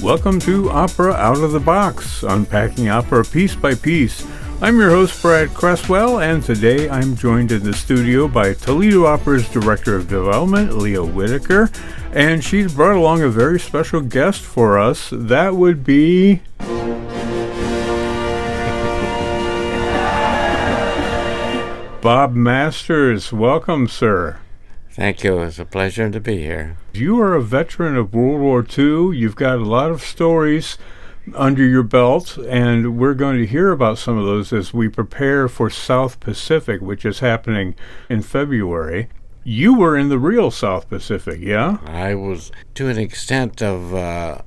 Welcome to Opera Out of the Box, unpacking opera piece by piece. I'm your host, Brad Cresswell, and today I'm joined in the studio by Toledo Opera's Director of Development, Leah Whitaker, and she's brought along a very special guest for us. That would be... Bob Masters. Welcome, sir. Thank you. It's a pleasure to be here. You are a veteran of World War II. You've got a lot of stories under your belt, and we're going to hear about some of those as we prepare for South Pacific, which is happening in February. You were in the real South Pacific, yeah? I was to an extent of our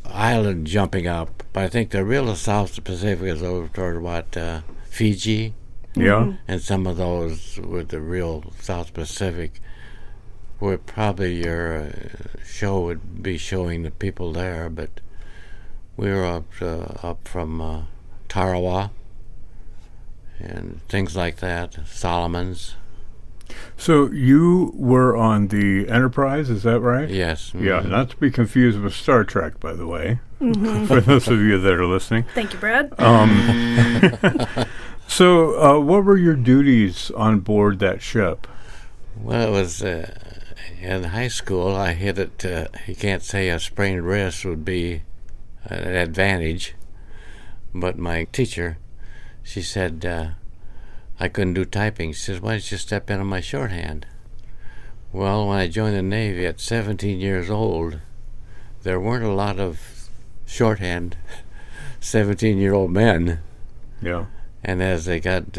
island jumping up, but I think the real South Pacific is over toward Fiji. Yeah. And some of those with the real South Pacific where probably your show would be showing the people there, but we were up from Tarawa and things like that, Solomons. So you were on the Enterprise, is that right? Yes. Mm-hmm. Yeah, not to be confused with Star Trek, by the way, for those of you that are listening. Thank you, Brad. So what were your duties on board that ship? Well, it was in high school. I hit it. You can't say a sprained wrist would be an advantage, but my teacher, she said I couldn't do typing. She says, "Why don't you step in on my shorthand?" Well, when I joined the Navy at 17 years old, there weren't a lot of shorthand 17-year-old men. Yeah. And as I got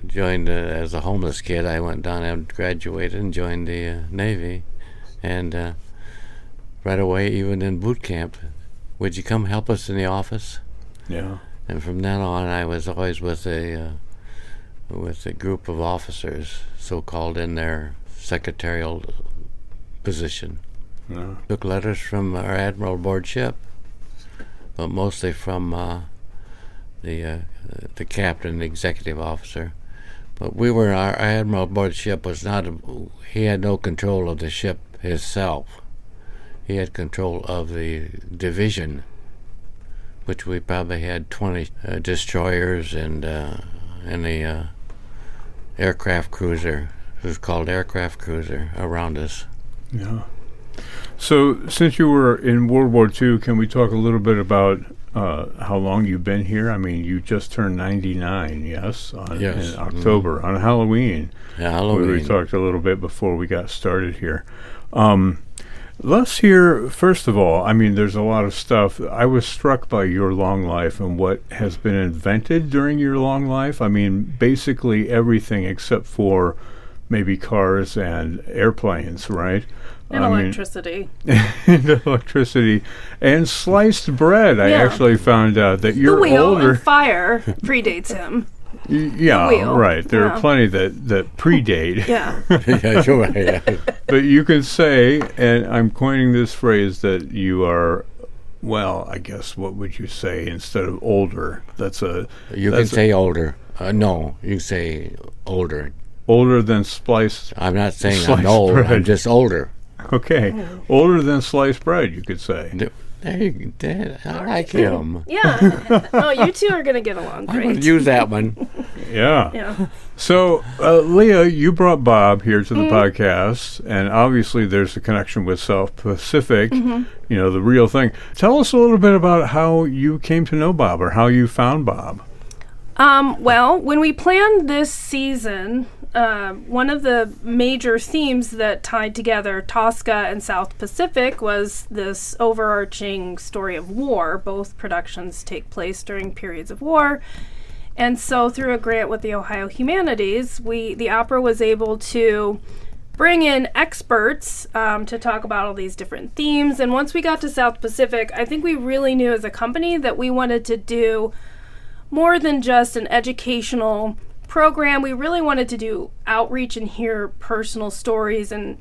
joined as a homeless kid, I went down and graduated and joined the Navy. And right away, even in boot camp, would you come help us in the office? Yeah. And from then on, I was always with a group of officers, so-called in their secretarial position. Yeah. Took letters from our admiral aboard ship, but mostly from the captain, the executive officer. But our admiral aboard ship was he had no control of the ship himself. He had control of the division, which we probably had 20 destroyers and the aircraft cruiser, it was called aircraft cruiser, around us. Yeah. So since you were in World War II, can we talk a little bit about how long you've been here? I mean, you just turned 99, yes? Yes. In October, on Halloween. Yeah, Halloween. We talked a little bit before we got started here. Let's hear, first of all, I mean, there's a lot of stuff. I was struck by your long life and what has been invented during your long life. I mean, basically everything except for maybe cars and airplanes, right? And electricity. And electricity. And sliced bread. I actually found out that you're older. The wheel and fire predates him. Yeah, right. There are plenty that predate. Yeah. Yeah, you're right. Yeah. But you can say, and I'm coining this phrase, that you are, well, I guess, what would you say instead of older? You can say older. No, you can say older. Older than sliced. I'm not saying I'm old. Bread. I'm just older. Okay. Older than sliced bread, you could say. There you go. I like him. Yeah. Oh, you two are going to get along I'm great. going to use that one. Yeah. Yeah. So, Leah, you brought Bob here to the podcast, and obviously there's a connection with South Pacific, you know, the real thing. Tell us a little bit about how you came to know Bob or how you found Bob. Well, when we planned this season, one of the major themes that tied together Tosca and South Pacific was this overarching story of war. Both productions take place during periods of war. And so through a grant with the Ohio Humanities, the opera was able to bring in experts to talk about all these different themes. And once we got to South Pacific, I think we really knew as a company that we wanted to do more than just an educational program. We really wanted to do outreach and hear personal stories and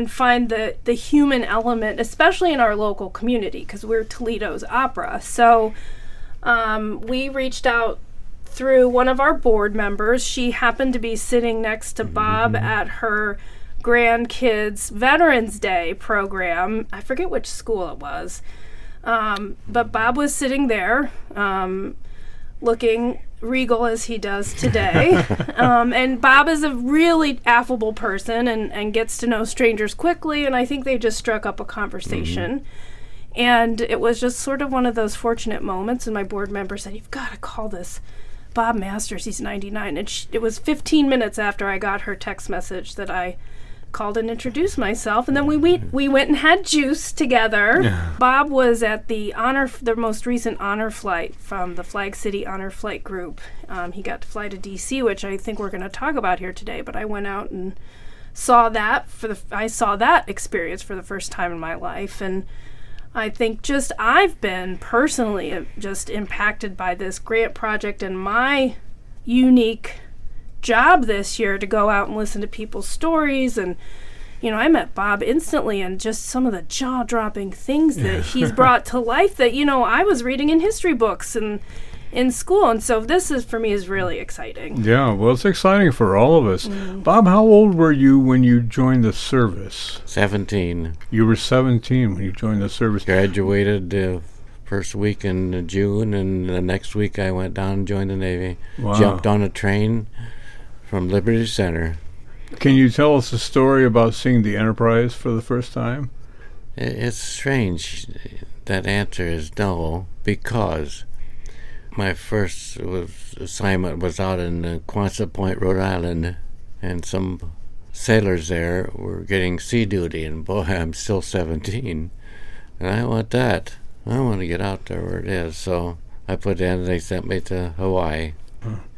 find the human element, especially in our local community, because we're Toledo's opera. So we reached out through one of our board members. She happened to be sitting next to Bob at her grandkids' Veterans Day program. I forget which school it was. But Bob was sitting there, looking regal as he does today. And Bob is a really affable person and gets to know strangers quickly, and I think they just struck up a conversation. And it was just sort of one of those fortunate moments, and my board member said, "You've got to call this Bob Masters, he's 99. And it was 15 minutes after I got her text message that I called and introduced myself, and then we went and had juice together. Yeah. Bob was at the most recent honor flight from the Flag City Honor Flight Group. He got to fly to D.C., which I think we're going to talk about here today, but I went out and saw that experience for the first time in my life, and I think I've been personally just impacted by this grant project and my unique job this year to go out and listen to people's stories. And I met Bob instantly, and just some of the jaw-dropping things that he's brought to life that I was reading in history books and in school, and so this is, for me, is really exciting. Yeah, well, it's exciting for all of us. Bob, how old were you when you joined the service? 17. You were 17 when you joined the service. Graduated first week in June, and the next week I went down and joined the Navy. Wow. Jumped on a train from Liberty Center. Can you tell us a story about seeing the Enterprise for the first time? It's strange. That answer is no, because my first assignment was out in Quonset Point, Rhode Island, and some sailors there were getting sea duty, and boy, I'm still 17, and I want that. I want to get out there where it is, so I put in, they sent me to Hawaii,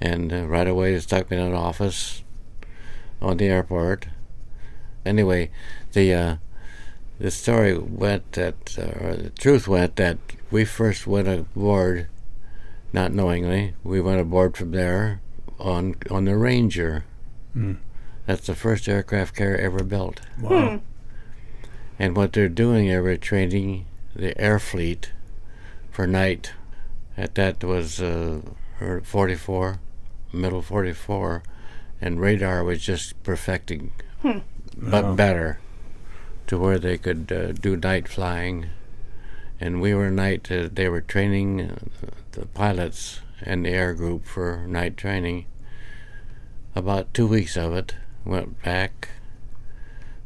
and right away they stuck me in an office on the airport. Anyway, the story went that, or the truth went that we first went aboard, not knowingly. We went aboard from there on the Ranger. That's the first aircraft carrier ever built. Wow. And what they're doing, they were training the air fleet for night. That was 44, middle 44, and radar was just perfecting, but better, to where they could do night flying. And we were night, they were training the pilots and the air group for night training. About 2 weeks of it, went back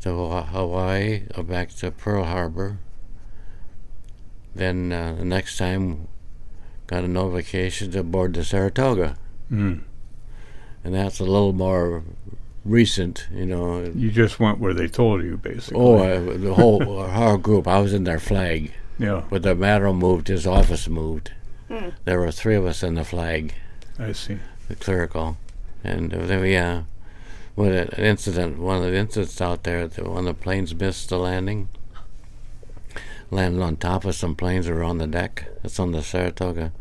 to Hawaii, or back to Pearl Harbor. Then the next time, got a notification to board the Saratoga. And that's a little more recent, You just went where they told you, basically. Oh, the whole group. I was in their flag. Yeah. But the admiral moved, his office moved. There were 3 of us in the flag. I see. The clerical. And then we, one of the incidents out there, one of the planes missed the landing. Landed on top of some planes that were on the deck. It's on the Saratoga.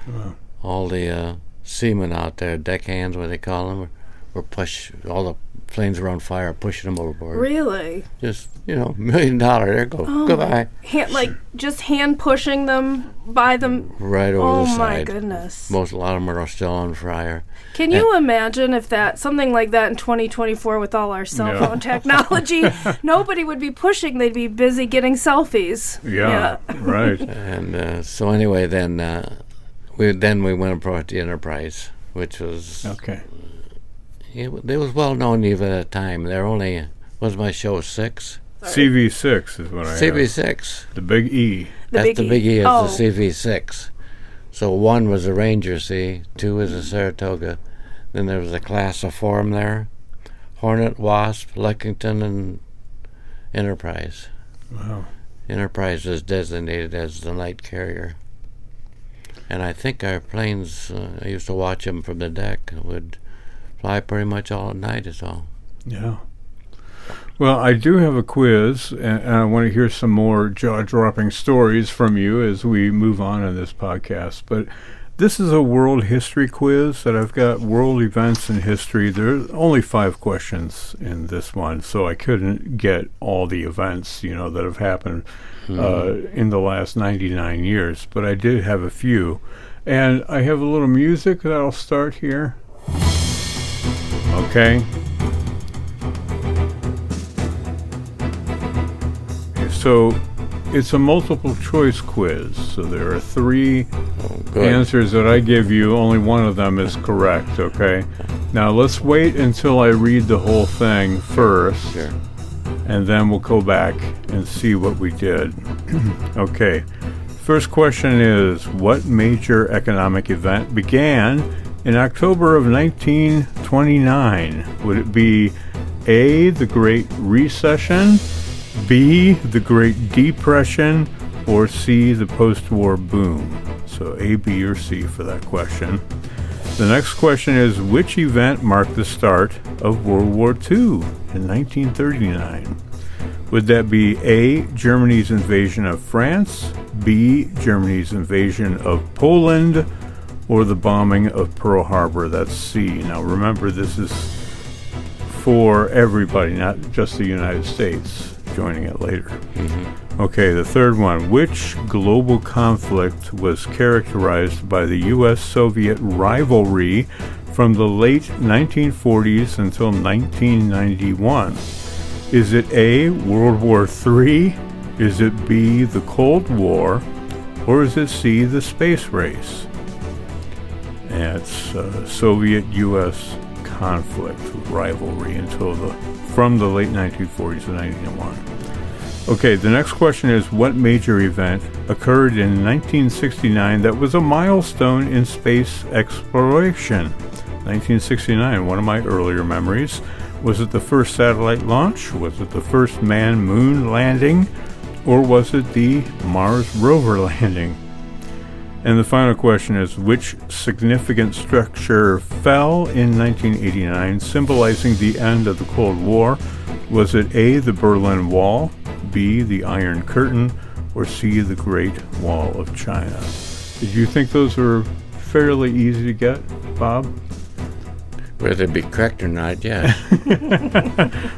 Wow. All the seamen out there, deckhands, what they call them, were all the planes were on fire, pushing them overboard. Really? Just, $1 million. There go. Goodbye. Just hand pushing them by them. Right over the side. Oh my goodness. A lot of them are still on fire. Can you imagine if something like that in 2024 with all our cell phone technology, nobody would be pushing, they'd be busy getting selfies. Yeah. Right. And so anyway, then we went aboard the Enterprise, which was okay. It was well known even at the time. There only was my show 6. CV6 is what I CV6. The big E. That's the big E is the CV6. So 1 was the Ranger, 2 was the Saratoga. Then there was a class of 4 there: Hornet, Wasp, Lexington, and Enterprise. Wow. Enterprise was designated as the night carrier. And I think our planes, I used to watch them from the deck, would fly pretty much all night is all. Yeah. Well, I do have a quiz, and I want to hear some more jaw-dropping stories from you as we move on in this podcast. But this is a world history quiz that I've got world events in history. There's only 5 questions in this one, so I couldn't get all the events, that have happened in the last 99 years. But I did have a few. And I have a little music that I'll start here. Okay. So it's a multiple choice quiz. So there are three Good. answers that I give you. Only one of them is correct, okay? Now let's wait until I read the whole thing first. Sure. And then we'll go back and see what we did. Okay. First question is, what major economic event began in October of 1929? Would it be A, the Great Recession, B, the Great Depression, or C, the post-war boom? So A, B, or C for that question. The next question is, which event marked the start of World War II in 1939? Would that be A, Germany's invasion of France, B, Germany's invasion of Poland, or the bombing of Pearl Harbor? That's C. Now remember, this is for everybody, not just the United States joining it later. Okay, the third one. Which global conflict was characterized by the U.S.-Soviet rivalry from the late 1940s until 1991? Is it A, World War III? Is it B, the Cold War? Or is it C, the space race? And it's Soviet-U.S. conflict, rivalry from the late 1940s to 1991. Okay, the next question is, what major event occurred in 1969 that was a milestone in space exploration? 1969, one of my earlier memories. Was it the first satellite launch? Was it the first man-moon landing? Or was it the Mars rover landing? And the final question is, which significant structure fell in 1989, symbolizing the end of the Cold War? Was it A, the Berlin Wall, B, the Iron Curtain, or C, the Great Wall of China? Did you think those were fairly easy to get, Bob? Whether it be correct or not, yeah.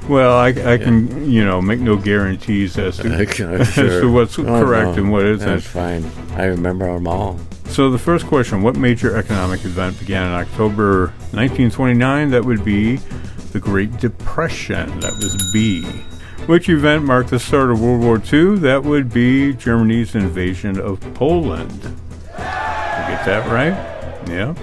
Well, I can, make no guarantees as to, as to what's correct and what isn't. That's fine. I remember them all. So the first question, what major economic event began in October 1929? That would be the Great Depression. That was B. Which event marked the start of World War II? That would be Germany's invasion of Poland. You get that right? Yeah.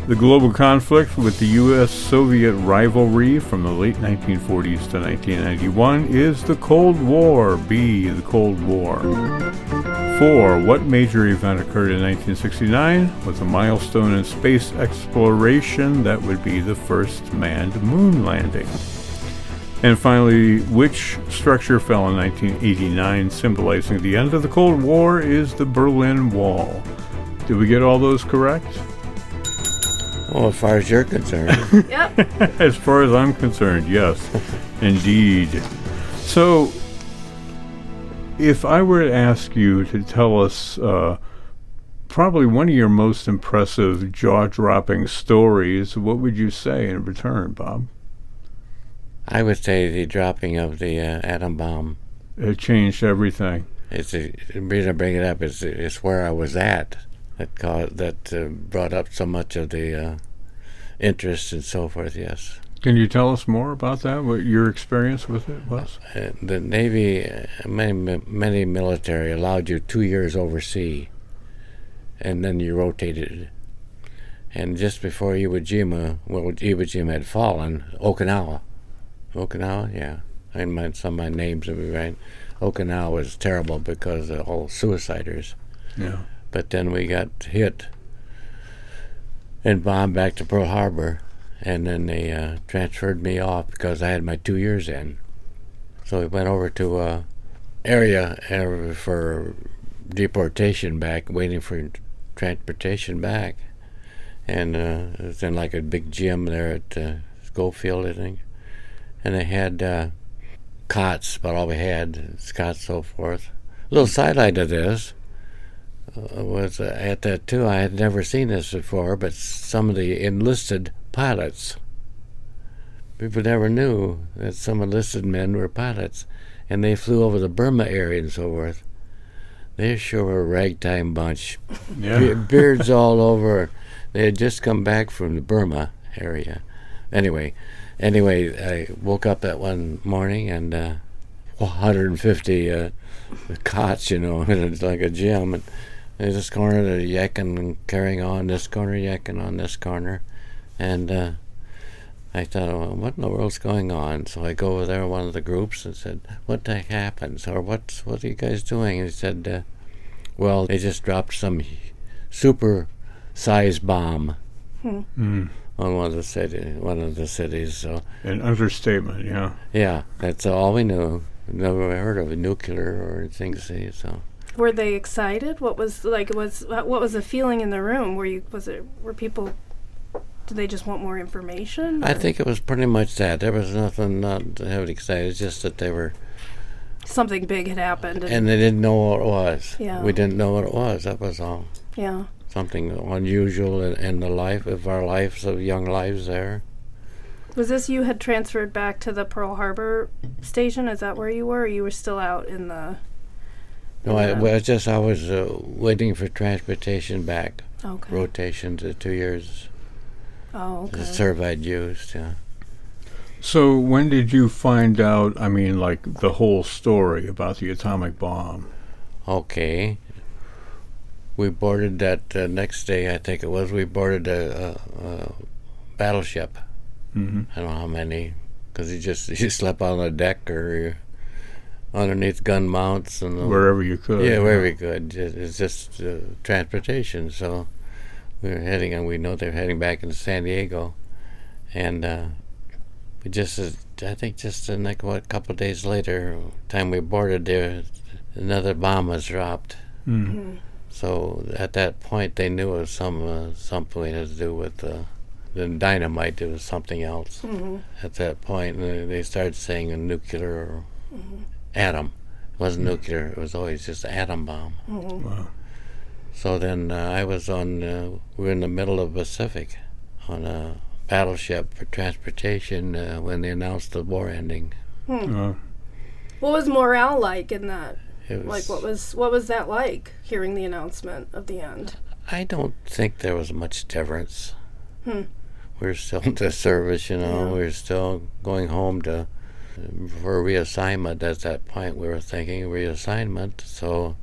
The global conflict with the U.S.-Soviet rivalry from the late 1940s to 1991 is the Cold War. B, the Cold War. 4. What major event occurred in 1969 was a milestone in space exploration? That would be the first manned moon landing. And finally, which structure fell in 1989, symbolizing the end of the Cold War? Is the Berlin Wall. Did we get all those correct? Well, as far as you're concerned. Yep. As far as I'm concerned, yes, indeed. So, if I were to ask you to tell us probably one of your most impressive, jaw-dropping stories, what would you say in return, Bob? I would say the dropping of the atom bomb. It changed everything. The reason I bring it up is it's where I was at that brought up so much of the interest and so forth. Yes. Can you tell us more about that? What your experience with it was? The Navy, many military allowed you 2 years overseas, and then you rotated. And just before Iwo Jima had fallen, Okinawa, yeah. Some of my names will be right. Okinawa was terrible because of the whole suiciders. Yeah. But then we got hit and bombed back to Pearl Harbor, and then they transferred me off because I had my 2 years in. So we went over to area for deportation back, waiting for transportation back. And it was in like a big gym there at Schofield, I think. And they had cots, about all we had, cots, so forth. A little sidelight to this was at that too. I had never seen this before, but some of the enlisted pilots. People never knew that some enlisted men were pilots, and they flew over the Burma area and so forth. They sure were a ragtime bunch. Yeah. Beards all over. They had just come back from the Burma area. Anyway, I woke up that one morning and 150 cots, and it's like a gym. And this corner, they're yakking and carrying on this corner, yakking on this corner. And I thought, well, what in the world's going on? So I go over there, one of the groups, and said, what the heck happened? Or what are you guys doing? And he said, well, they just dropped some super-sized bomb on one of the cities. So Hmm. An understatement, yeah. yeah, that's all we knew. Never heard of a nuclear or anything. See, so Were they excited? What was the feeling in the room? Were people? Did they just want more information? I or think it was pretty much that. There was nothing not heavily excited. It's just that they were, something big had happened. and they didn't know what it was. Yeah. We didn't know what it was. That was all. Yeah. Something unusual in the life of our lives, of young lives there. Was this you had transferred back to the Pearl Harbor station? Is that where you were? Or you were still out in the? No, I was waiting for transportation back. Okay. Rotation to 2 years. Oh, okay. The serve I'd used, yeah. So when did you find out, I mean, like the whole story about the atomic bomb? Okay. We boarded that next day, I think it was. We boarded a battleship. Mm-hmm. I don't know how many, because you slept on the deck or underneath gun mounts and Wherever you could. yeah, wherever you could. It's just transportation. So we were heading, and we know they're heading back into San Diego, and we just, I think, just a couple of days later, time we boarded there, another bomb was dropped. Mm. So at that point, they knew it was something to do with the dynamite. It was something else. Mm-hmm. At that point, and they started saying a nuclear or atom. It wasn't nuclear. It was always just an atom bomb. Mm-hmm. Wow. So then I was on. We were in the middle of the Pacific on a battleship for transportation when they announced the war ending. Uh, What was morale like in that? It was, What was that like? Hearing the announcement of the end. I don't think there was much difference. Hmm. We were still in the service, Yeah. We were still going home for reassignment. At that point, we were thinking reassignment. So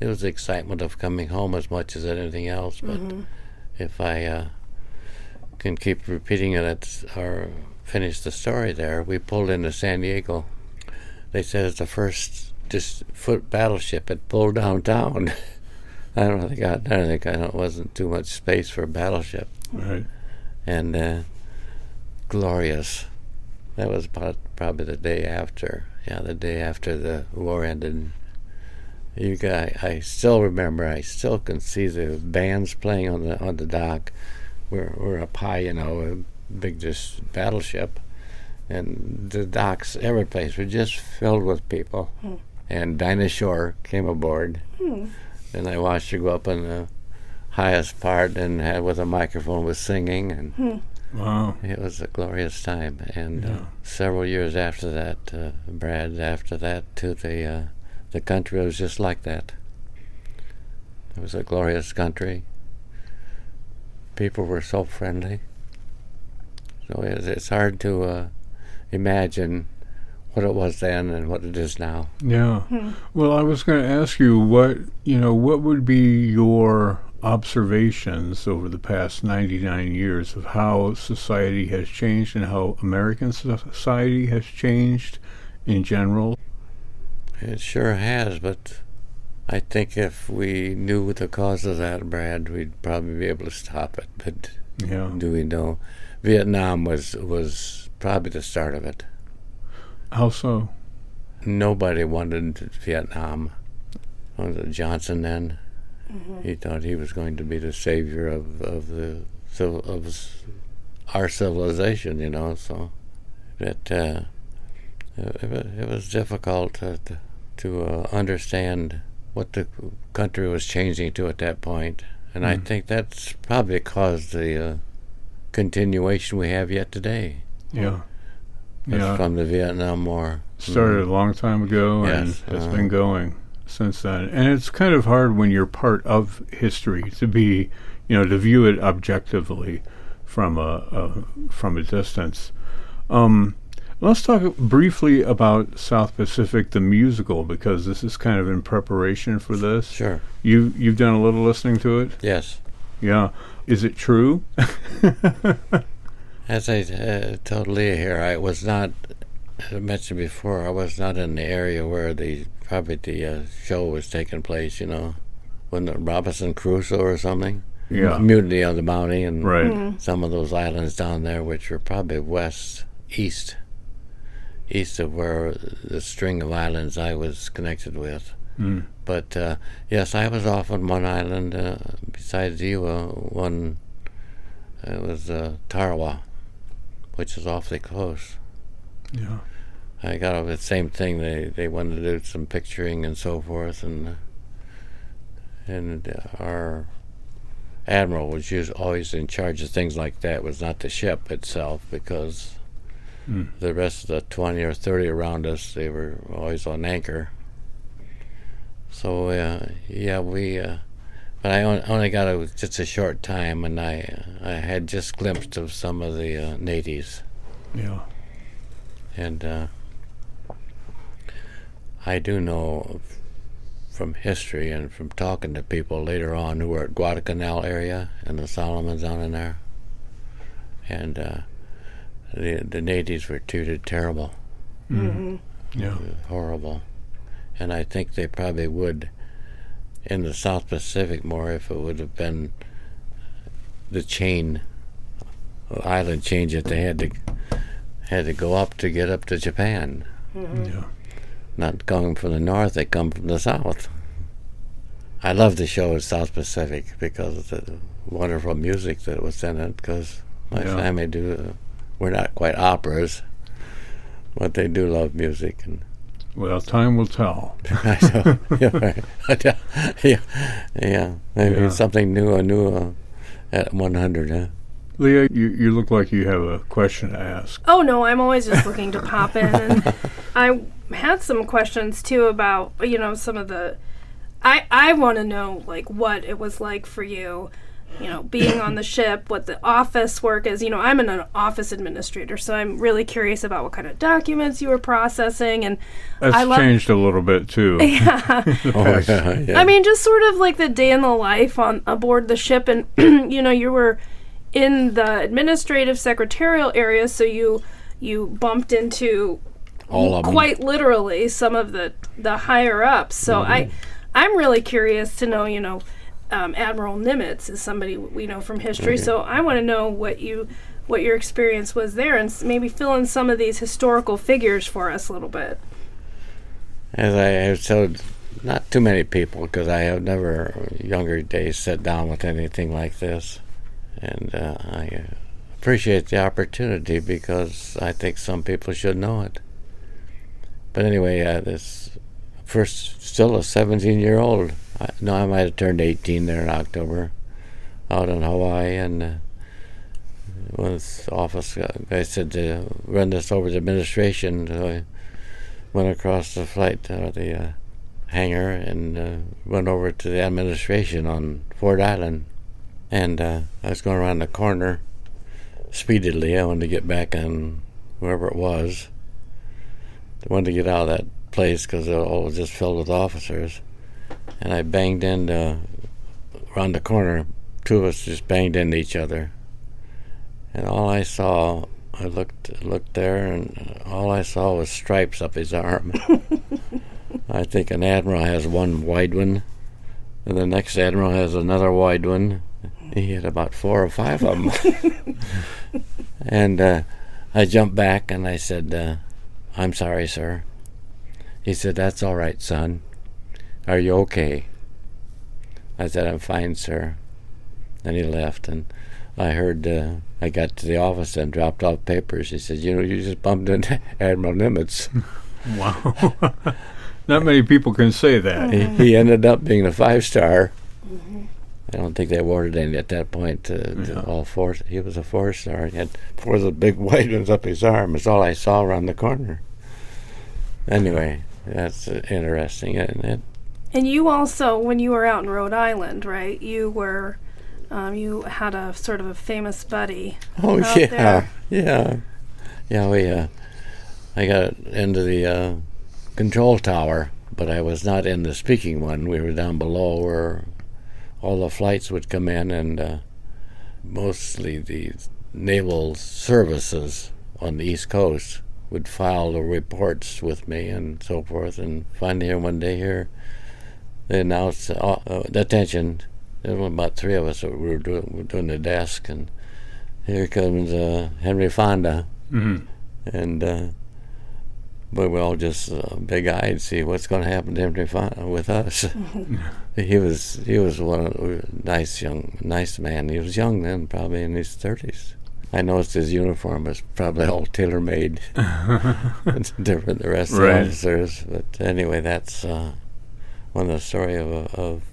it was the excitement of coming home as much as anything else. But if I can keep repeating it or finish the story there, we pulled into San Diego. They said it's the first foot battleship had pulled downtown. I don't think it wasn't too much space for a battleship. right. And glorious. That was probably the day after. Yeah, the day after the war ended. I still remember. I still can see the bands playing on the dock. We're up high, a big just battleship, and the docks, every place, were just filled with people. And Dinah Shore came aboard, and I watched her go up in the highest part and with a microphone was singing, and Wow. it was a glorious time. And Yeah. several years after that, Brad, after that too, the country was just like that. It was a glorious country. People were so friendly. So it's hard to imagine what it was then and what it is now. Yeah. Well, I was going to ask you what would be your observations over the past 99 years of how society has changed and how American society has changed in general? It sure has, but I think if we knew the cause of that, Brad, we'd probably be able to stop it. But Yeah. do we know? Vietnam was probably the start of it. How so? Nobody wanted Vietnam. Was it Johnson then? He thought he was going to be the savior of our civilization, So that it was difficult to understand what the country was changing to at that point, and I think that's probably caused the continuation we have yet today. Yeah. That's Yeah. from the Vietnam War. Started a long time ago, Yes, and it's been going since then. And it's kind of hard when you're part of history to be, to view it objectively from a distance. Let's talk briefly about South Pacific, the musical, because this is kind of in preparation for this. Sure. You've done a little listening to it? Yes. Yeah. Is it true? As I told Leah here, I was not, as I mentioned before, I was not in the area where the show was taking place, when the Robinson Crusoe or something. Yeah. Mutiny on the Bounty and Right. some of those islands down there, which were probably east of where the string of islands I was connected with. Mm. But yes, I was off on one island besides you. One it was Tarawa, which is awfully close. Yeah. I got over the same thing. They wanted to do some picturing and so forth, and our admiral was always in charge of things like that. Was not the ship itself, because the rest of the 20 or 30 around us, they were always on anchor. So but I only got just a short time, and I had just glimpsed of some of the natives. Yeah. And I do know from history and from talking to people later on who were at Guadalcanal area and the Solomons down in there, and the natives were treated terrible. Mm-hmm. Yeah. Horrible. And I think they probably would in the South Pacific more if it would have been the island chain that they had to go up to get up to Japan. Mm-hmm. Yeah. Not coming from the north, they come from the south. I love the show at South Pacific because of the wonderful music that was in it, because my family we're not quite operas, but they do love music. And Well, time will tell. Maybe something new at 100, huh? Leah, you look like you have a question to ask. Oh, no, I'm always just looking to pop in. And I had some questions, too, about, some of the... I want to know, what it was like for you, being on the ship, what the office work is. I'm an office administrator, so I'm really curious about what kind of documents you were processing. And That's changed a little bit, too. Yeah. Yeah. I mean, just sort of like the day in the life aboard the ship. And, you were in the administrative secretarial area, so you bumped into all of them. Quite literally some of the higher ups. So I'm really curious to know, Admiral Nimitz is somebody we know from history. Okay. So I want to know what your experience was there, and maybe fill in some of these historical figures for us a little bit. As I have told not too many people, because I have never younger days sat down with anything like this. And I appreciate the opportunity, because I think some people should know it. But anyway, this first, still a 17-year-old. I might have turned 18 there in October, out in Hawaii, and when this office guy said to run this over to administration, so I went across the flight to the hangar and went over to the administration on Ford Island. And I was going around the corner speedily. I wanted to get back on wherever it was. I wanted to get out of that place because it all was just filled with officers. And I banged into, around the corner, two of us just banged into each other. And all I saw, I looked there, and all I saw was stripes up his arm. I think an admiral has one wide one, and the next admiral has another wide one. He had about 4 or 5 of them. And I jumped back and I said, "I'm sorry, sir." He said, "That's all right, son. Are you okay?" I said, "I'm fine, sir." Then he left, and I heard, I got to the office and dropped off papers. He said, "You just bumped into Admiral Nimitz." Wow. Not many people can say that. He ended up being a 5-star. Mm-hmm. I don't think they awarded any at that point to all 4. He was a 4-star. He had 4 of the big white ones up his arm. That's all I saw around the corner. Anyway, that's interesting. And you also, when you were out in Rhode Island, right, you were, you had a sort of a famous buddy. Oh, out there. Yeah. Yeah, I got into the control tower, but I was not in the speaking one. We were down below where all the flights would come in, and mostly the naval services on the East Coast would file the reports with me and so forth. And finally, here one day here, they announced attention. There were about three of us that were doing the desk, and here comes Henry Fonda, and we were all just big-eyed, see what's going to happen to Henry Fonda with us. He was one of nice man. He was young then, probably in his 30s. I noticed his uniform was probably all tailor-made, different than the rest of the officers. But anyway, that's one of the story of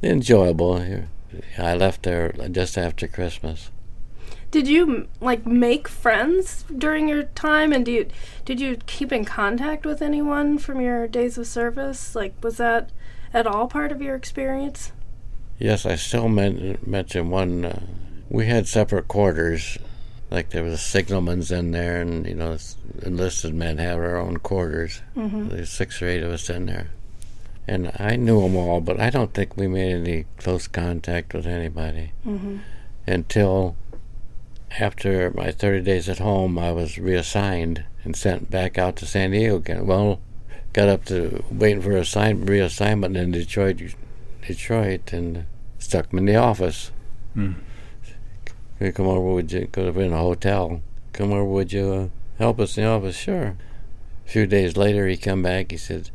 enjoyable. I left there just after Christmas. Did you make friends during your time, and did you keep in contact with anyone from your days of service? Was that at all part of your experience? Yes, I still mention one. We had separate quarters. There was signalmen's in there, and enlisted men have our own quarters. There's 6 or 8 of us in there, and I knew them all, but I don't think we made any close contact with anybody until after my 30 days at home. I was reassigned and sent back out to San Diego again. Well, got up to waiting for reassignment in Detroit, and stuck me in the office. Come over, would you? Because we're in a hotel. Come over, would you help us in the office? Sure. A few days later, he come back. He said,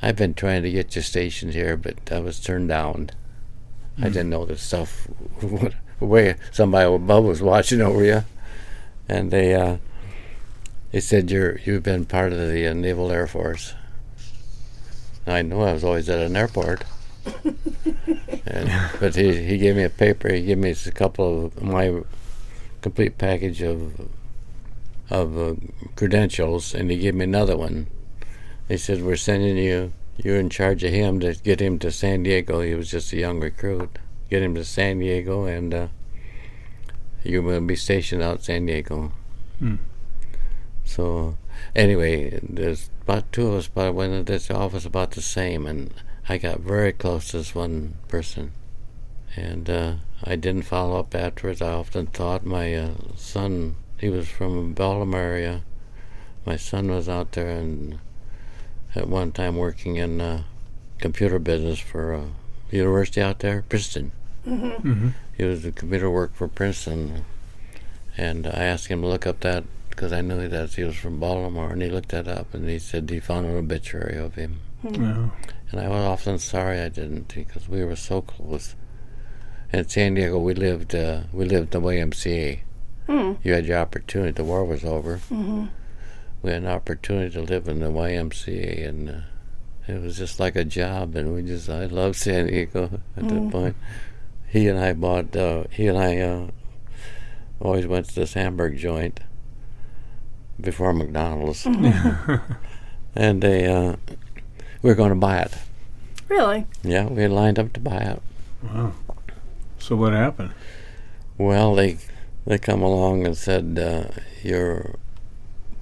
I've been trying to get you stationed here, but I was turned down. I didn't know this stuff, where somebody above was watching over you. And they said, you've been part of the Naval Air Force. And I knew I was always at an airport. But he gave me a paper. He gave me a couple of my complete package of credentials, and he gave me another one. He said, we're sending you're in charge of him to get him to San Diego. He was just a young recruit. Get him to San Diego, and you're going to be stationed out in San Diego. So anyway, there's about 2 of us, but went into this office about the same, and I got very close to this one person, and I didn't follow up afterwards. I often thought my son, he was from Baltimore area. My son was out there, and at one time working in computer business for a university out there, Princeton. He was a computer work for Princeton, and I asked him to look up that, because I knew that he was from Baltimore, and he looked that up, and he said he found an obituary of him. And I was often sorry I didn't, because we were so close. In San Diego, we lived in the YMCA. You had your opportunity. The war was over. We had an opportunity to live in the YMCA, and it was just like a job. And I loved San Diego at that point. He and I always went to this hamburger joint before McDonald's, and we were going to buy it. Really? Yeah, we had lined up to buy it. Wow. So what happened? Well, they come along and said, your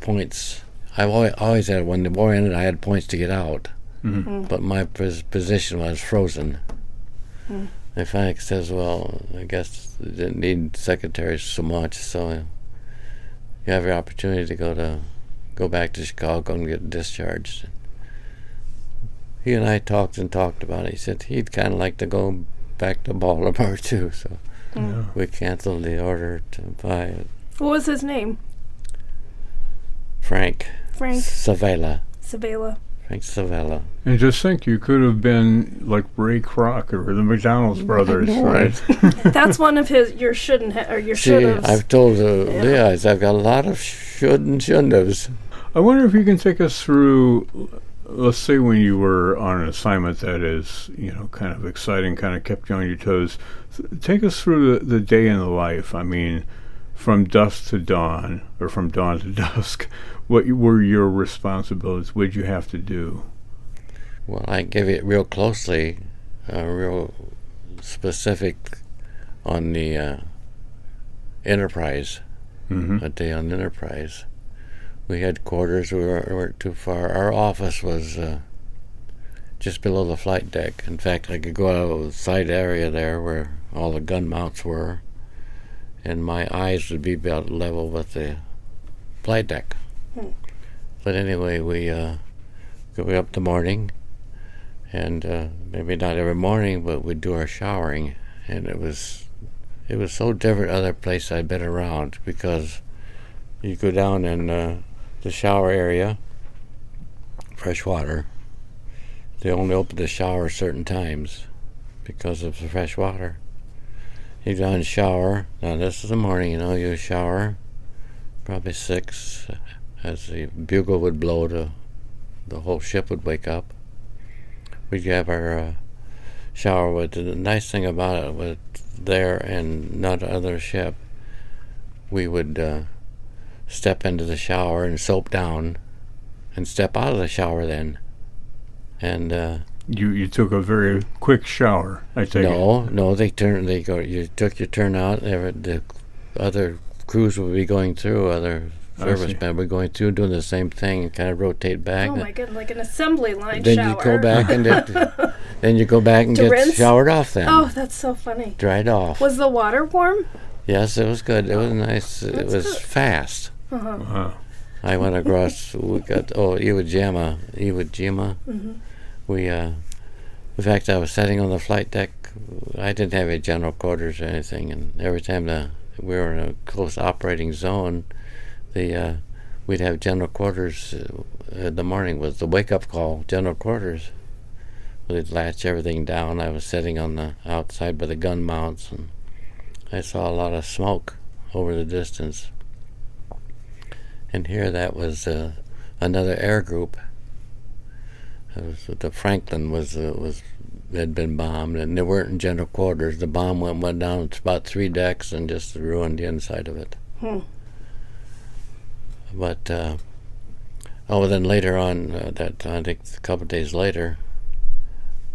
points. I always had, when the war ended, I had points to get out. But my position was frozen. They finally says, well, I guess they didn't need secretaries so much, so you have your opportunity to go back to Chicago and get discharged. He and I talked about it. He said he'd kind of like to go back to Baltimore too, so we canceled the order to buy it. What was his name? Frank Savella. Frank Savella. And just think, you could have been like Ray Kroc or the McDonald's brothers, right? That's one of your shouldn't have, or your should have. I've told Leah, I've got a lot of should and shouldn't haves. I wonder if you can take us through, let's say when you were on an assignment that is, kind of exciting, kind of kept you on your toes. Take us through the day in the life. I mean, from dusk to dawn, or from dawn to dusk. What were your responsibilities? What did you have to do? Well, I gave it real closely, real specific on the Enterprise, a day on Enterprise. We had quarters. We weren't too far. Our office was just below the flight deck. In fact, I could go out of the side area there where all the gun mounts were, and my eyes would be about level with the flight deck. But anyway, we go up the morning, and maybe not every morning, but we'd do our showering, and it was so different other place I'd been around, because you go down in the shower area, fresh water. They only open the shower certain times because of the fresh water. You go and shower. Now this is the morning, you shower probably 6 as the bugle would blow, the whole ship would wake up. We'd have our shower. With the nice thing about it was there and not other ship, we would step into the shower and soap down and step out of the shower then. And you took a very quick shower, I take it. No, you took your turn out. The other crews would be going through, other servicemen were going through, doing the same thing, and kind of rotate back. Oh my goodness, like an assembly line then shower. You go back and then you go back and get rinse? showered off then. Oh, that's so funny. Dried off. Was the water warm? Yes, it was good. It was nice. It was good. fast. Wow. I went across. We got Iwo Jima. Mm-hmm. We, in fact, I was sitting on the flight deck. I didn't have any general quarters or anything, and every time we were in a close operating zone, we'd have general quarters. In the morning was the wake-up call. General quarters. We'd latch everything down. I was sitting on the outside by the gun mounts, and I saw a lot of smoke over the distance. And here, that was another air group. The Franklin had been bombed, and they weren't in general quarters. The bomb went down. It's about 3 decks and just ruined the inside of it. But then later on, I think a couple of days later,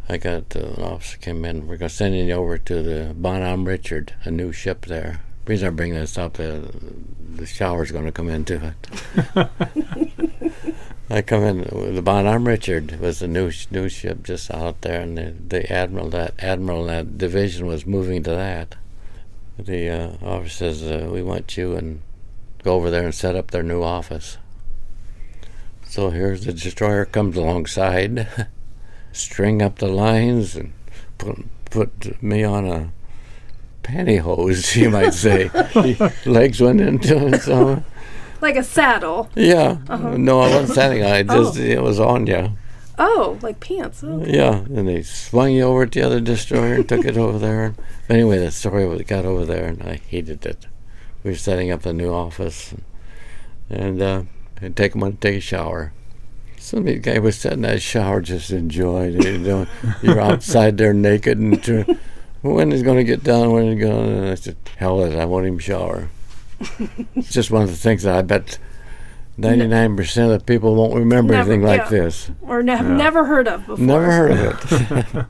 I got an officer came in. We're going to send you over to the Bonhomme Richard, a new ship there. The reason I bring this up, the shower's going to come into it. I come in. The Bonhomme Richard was a new ship just out there, and the admiral in that division was moving to that. The officer says, "We want you and go over there and set up their new office." So here's the destroyer comes alongside, string up the lines, and put me on a pantyhose, you might say. Legs went into it, so. Like a saddle. Yeah. No, I wasn't standing on it. It was on you. Oh, like pants. Okay. Yeah, and they swung you over to the other destroyer and took it over there. But anyway, the story got over there, and I hated it. We were setting up a new office, and I'd take them on to take a shower. Some of the guy was sitting in that shower, just enjoyed it. You're outside there naked, and when is he going to get done? When is he going? And I said, hell with it, I won't even shower. It's just one of the things that I bet 99% of the people won't remember anything like this. Or never heard of before. Never heard of it.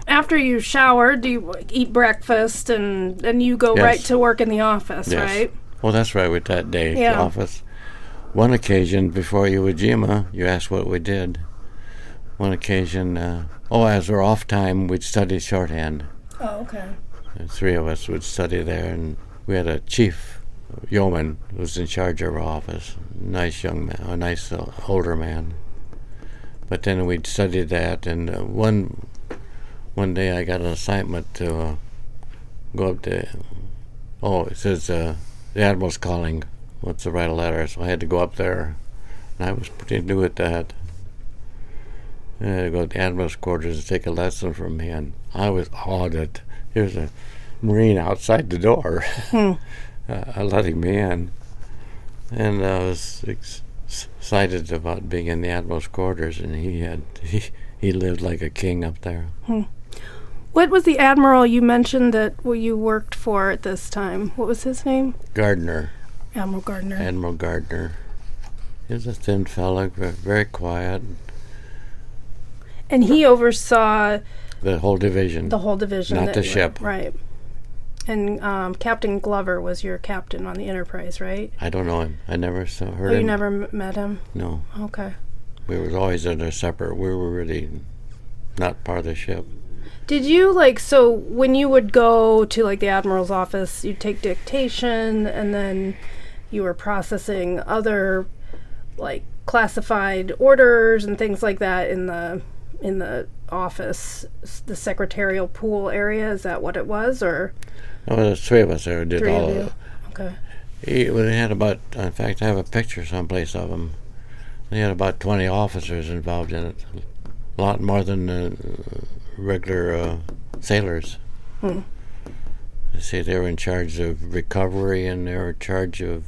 After you shower, do you eat breakfast and you go right to work in the office, right? Well, that's right with that day, Yeah. the office. One occasion before Iwo Jima, you asked what we did. One occasion, as we're off time, we'd study shorthand. Oh, okay. The 3 of us would study there, and we had a chief yeoman who was in charge of our office. Nice young man, a nice older man. But then we'd study that, and one day I got an assignment to go up to. It says the admiral's calling. What's to write a letter? So I had to go up there, and I was pretty new at that. I had to go to the admiral's quarters and take a lesson from me, and I was awed that there's a Marine outside the door, letting me in, and I was excited about being in the admiral's quarters, and he lived like a king up there. What was the admiral you mentioned that you worked for at this time? What was his name? Gardner. Admiral Gardner. Admiral Gardner. He was a thin fellow, very quiet. And he oversaw the whole division. The whole division. Not the ship. Right. And Captain Glover was your captain on the Enterprise, right? I don't know him. I never heard Oh, him. you never met him? No. Okay. We were always in a separate. We were really not part of the ship. Did you, like, so when you would go to, like, the Admiral's office, you'd take dictation, and then you were processing other, like, classified orders and things like that in the office, the secretarial pool area? Is that what it was, or? Oh, there's three of us there who did Three all of of you? it. Okay. They had about, in fact, I have a picture someplace of them. They had about 20 officers involved in it. A lot more than regular sailors. Hmm. They say they were in charge of recovery, and they were in charge of,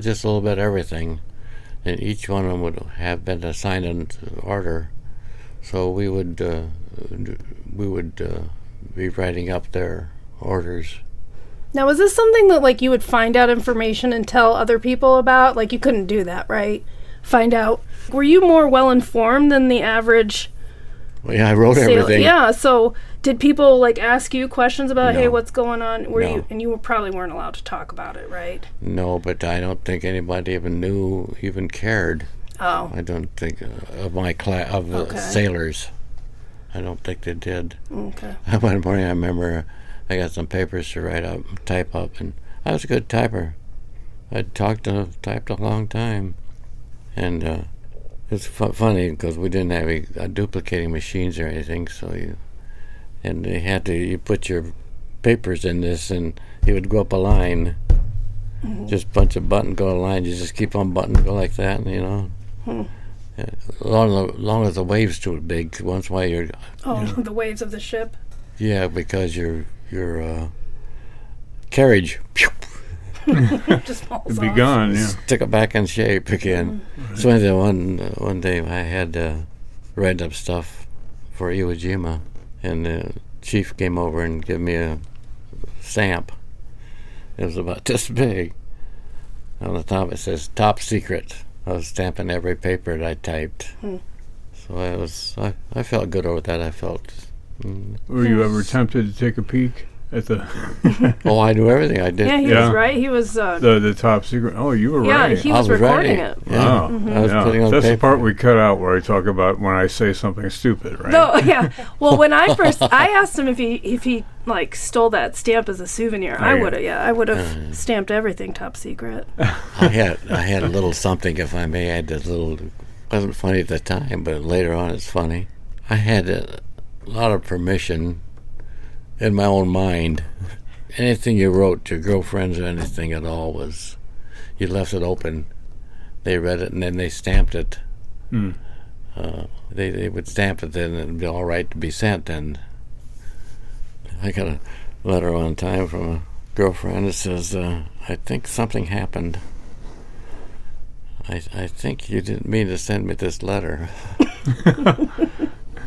just a little bit of everything. And each one of them would have been assigned an order. So we would be writing up their orders. Now, was this something that, like, you would find out information and tell other people about? Like, you couldn't do that, right? Find out. Were you more well-informed than the average Well, yeah, I wrote sailor? everything. Yeah, so did people, like, ask you questions about, No. hey, what's going on? Were No. you, and you probably weren't allowed to talk about it, right? No, but I don't think anybody even cared. Oh, I don't think of my class of Okay. sailors. I don't think they did. okay. One morning, I remember I got some papers to type up, and I was a good typer. I'd typed a long time, and it's funny because we didn't have duplicating machines or anything. So you put your papers in this, and you would go up a line. Mm-hmm. Just bunch of button, go a line. You just keep on button, go like that, and, you know. Long as the wave's too big, once while you're. Oh, the waves of the ship. Yeah, because your carriage Just falls It'd be off. gone, yeah. stick it back in shape again. So anyway, one day I had write up stuff for Iwo Jima, and the chief came over and gave me a stamp. It was about this big. On the top it says "Top Secret." I was stamping every paper that I typed. So I felt good over that. I felt. Were you ever tempted to take a peek at the Oh, I knew everything. I did. Yeah, he Yeah. was right. He was. the top secret? Oh, you were Yeah, right. he I was was recording writing. it. Yeah. Wow. I was Yeah. putting on That's the paper. part we cut out where I talk about when I say something stupid, right? No, yeah. Well, when I asked him if he like stole that stamp as a souvenir. Oh, I yeah. would have. Yeah, I would have stamped everything top secret. I had a little something, if I may. I had this little. Wasn't funny at the time, but later on it's funny. I had a lot of permission in my own mind. Anything you wrote to girlfriends or anything at all was, you left it open. They read it and then they stamped it. Hmm. They would stamp it, then it'd be all right to be sent. And I got a letter one time from a girlfriend that says, I think something happened. I think you didn't mean to send me this letter.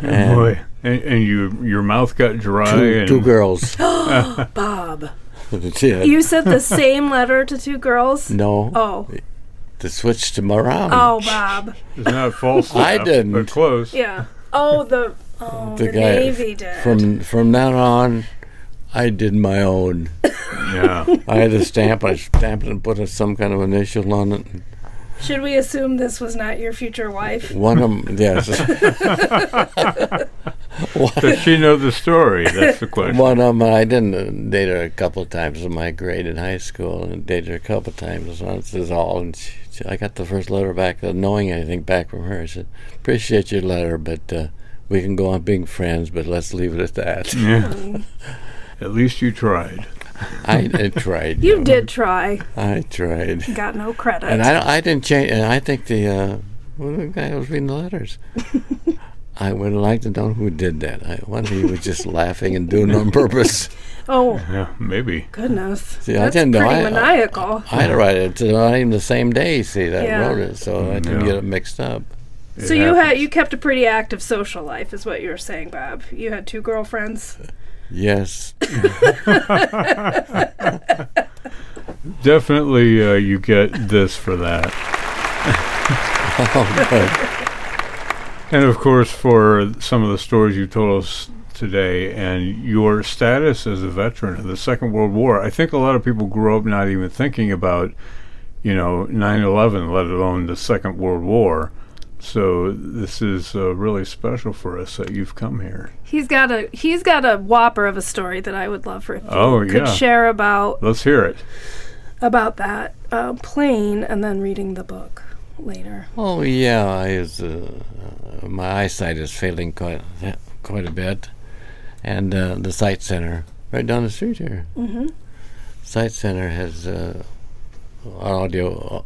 And Boy, and your mouth got dry. and two girls. Bob, Yeah. you sent the same letter to two girls. No. Oh, To switch them around. oh, Bob. It's not false. I enough, didn't. but close. Yeah. Oh, the The guy Navy did. From now on, I did my own. Yeah. I had a stamp. I stamped it and put some kind of initial on it. Should we assume this was not your future wife? One of them, yes. Does she know the story? That's the question. One of them, I didn't date her a couple of times in my grade in high school, and dated her a couple of times. Once is all. And I got the first letter back, knowing anything back from her. I said, "Appreciate your letter, but we can go on being friends, but let's leave it at that." Yeah. At least you tried. I tried. You did try. I tried. Got no credit. And I didn't change. And I think the guy who was reading the letters, I would like to know who did that. I wonder he was just laughing and doing it on purpose. Oh, Yeah, maybe. goodness. See, I That's didn't know. pretty maniacal. I had to write it not even the same day. See, that Yeah. I wrote it, so I didn't Yeah. get it mixed up. So you kept a pretty active social life, is what you were saying, Bob. You had two girlfriends. Yes. Definitely, you get this for that. Oh, good. And of course, for some of the stories you told us today and your status as a veteran of the Second World War. I think a lot of people grew up not even thinking about, 9/11, let alone the Second World War. So this is really special for us that you've come here. He's got a whopper of a story that I would love for if you could yeah. share about. Let's hear it. About that plane and then reading the book later. Oh yeah, my eyesight is failing quite a bit, and the Sight Center right down the street here. Mm-hmm. Sight Center has audio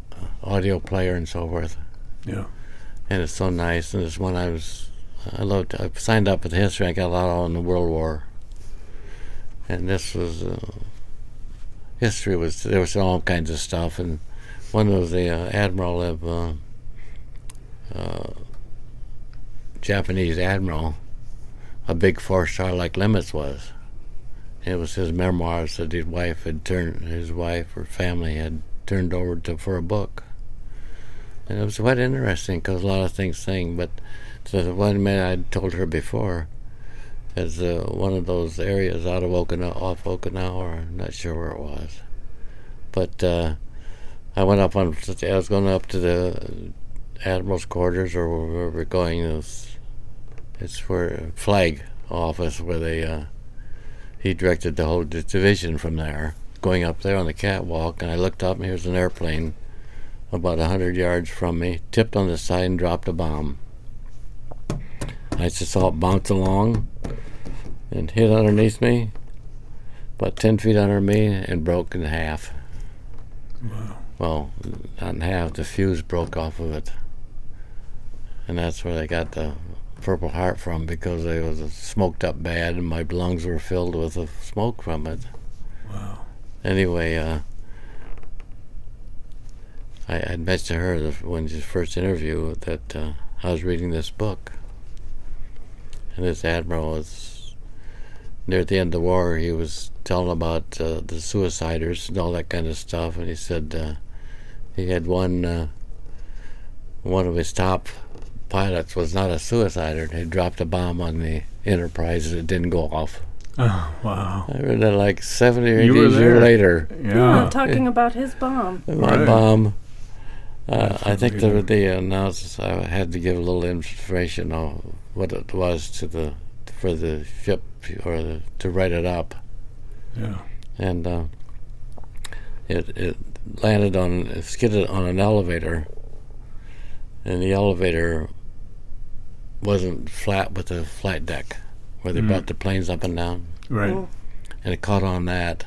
player and so forth. Yeah. And it's so nice. And this one I signed up with history. I got a lot on the World War. And this was history there was all kinds of stuff. And one was the admiral of Japanese admiral, a big 4-star like Limits was. It was his memoirs that his wife or family had turned over for a book. And it was quite interesting because a lot of things but the one man I told her before is one of those areas off Okinawa, or I'm not sure where it was. But I was going up to the Admiral's quarters or where we're going. It's where flag office where he directed the whole division from there, going up there on the catwalk, and I looked up and here's an airplane about 100 yards from me, tipped on the side and dropped a bomb. I just saw it bounce along and hit underneath me, about 10 feet under me, and broke in half. Wow. Well, not in half, the fuse broke off of it. And that's where they got the Purple Heart from, because it was smoked up bad and my lungs were filled with the smoke from it. Wow. Anyway, I mentioned to her when she first interviewed that I was reading this book. And this admiral was, near the end of the war, he was telling about the suiciders and all that kind of stuff. And he said he had one of his top pilots was not a suicider. He dropped a bomb on the Enterprise and it didn't go off. Oh, wow. I read that like 70 or 80 You were years there. later. Yeah. Talking about his bomb. My Right. bomb. I think amazing. they announced I had to give a little information on what it was for the ship or to write it up, Yeah. and it skidded on an elevator, and the elevator wasn't flat with the flight deck where they brought the planes up and down, Right. Oh. and it caught on that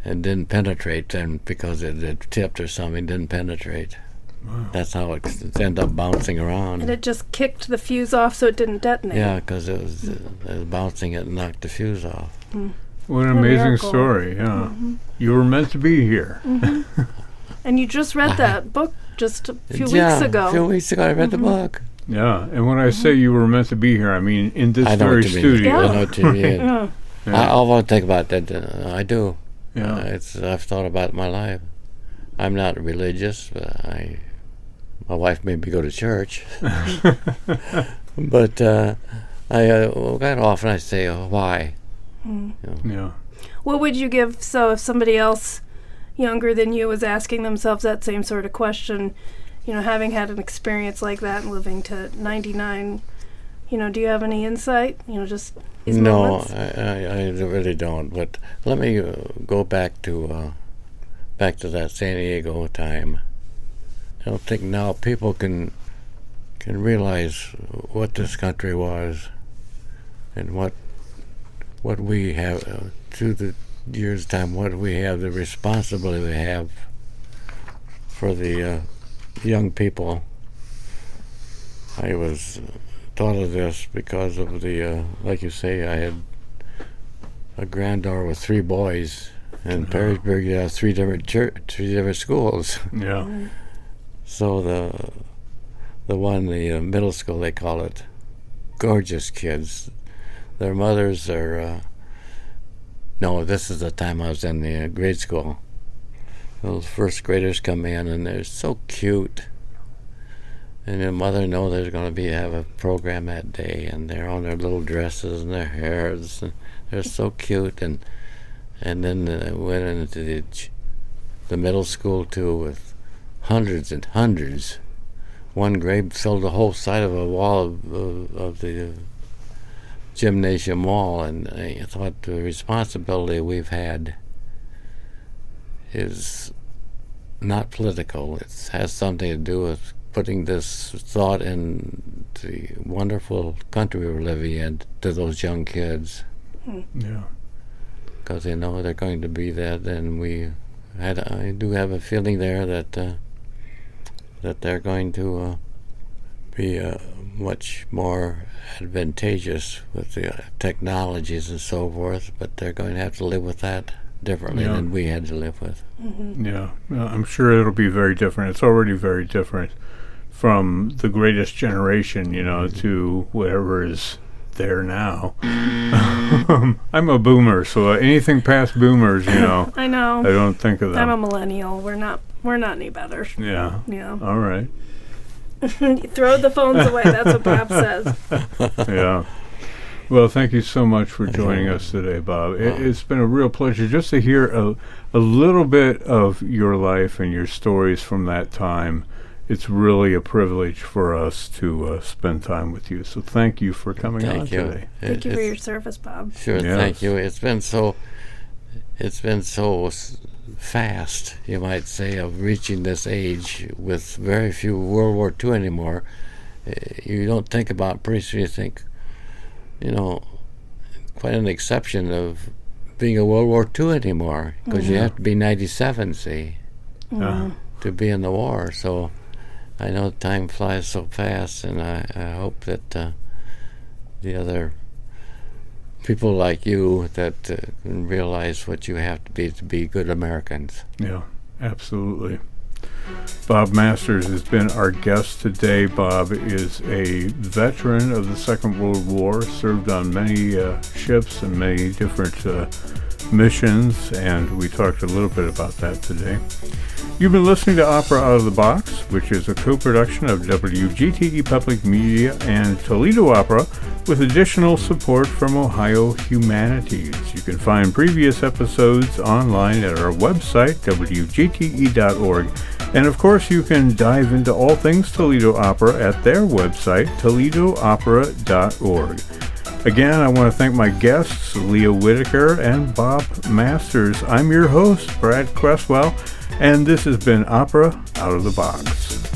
and didn't penetrate, and because it had tipped or something, didn't penetrate. Wow. That's how it ended up bouncing around. And it just kicked the fuse off so it didn't detonate. Yeah, because it was bouncing it and knocked the fuse off. What an What a amazing miracle. story. Yeah. You were meant to be here. And you just read that book just a few Yeah, weeks ago. a few weeks ago I read the book. Yeah. And when I say you were meant to be here, I mean in this I know very what you mean. studio. I know what you mean. Yeah. Yeah. I want to think about that. I do. Yeah. I've thought about it my life. I'm not religious, but my wife made me go to church. But I quite often I say, why? Yeah. What would you give if somebody else younger than you was asking themselves that same sort of question, having had an experience like that and living to 99, do you have any insight? Just these No, moments? I really don't. But let me go back to that San Diego time. I don't think now people can realize what this country was and what we have through the years' time. What we have, the responsibility we have for the young people. I was thought of this because of the, like you say, I had a granddaughter with 3 boys. In Perrysburg, you have 3 different schools. Yeah. So the middle school, they call it, gorgeous kids. Their mothers are, no, this is the time I was in the grade school. Those first graders come in and they're so cute. And your mother know there's going to have a program that day, and they're on their little dresses and their hairs, and they're so cute. And then went into the middle school too, with hundreds and hundreds. One grade filled the whole side of a wall of the gymnasium wall, and I thought the responsibility we've had is not political. It has something to do with putting this thought in the wonderful country we're living in to those young kids. Yeah. Because they know they're going to be that, and I do have a feeling there that they're going to be much more advantageous with the technologies and so forth, but they're going to have to live with that differently than we had to live with. Mm-hmm. Yeah, I'm sure it'll be very different. It's already very different from the greatest generation, to whatever is there now. I'm a boomer, so anything past boomers, I know. I don't think of them. I'm a millennial. We're not any better. Yeah. Yeah. All right. Throw the phones away. That's what Bob says. Yeah. Well, thank you so much for joining us today, Bob. It's been a real pleasure just to hear a little bit of your life and your stories from that time. It's really a privilege for us to spend time with you. So thank you for coming on today. Thank you for your service, Bob. Sure, Yes. Thank you. It's been so fast, you might say, of reaching this age with very few World War II anymore. You don't think about, pretty soon you think, quite an exception of being a World War II anymore, because you have to be 97, see, to be in the war. So I know time flies so fast, and I hope that the other people like you that can realize what you have to be good Americans. Yeah, absolutely. Bob Masters has been our guest today. Bob is a veteran of the Second World War, served on many ships and many different missions, and we talked a little bit about that today. You've been listening to Opera Out of the Box, which is a co-production of WGTE Public Media and Toledo Opera, with additional support from Ohio Humanities. You can find previous episodes online at our website, WGTE.org. And of course, you can dive into all things Toledo Opera at their website, ToledoOpera.org. Again, I want to thank my guests, Leah Whitaker and Bob Masters. I'm your host, Brad Cresswell, and this has been Opera Out of the Box.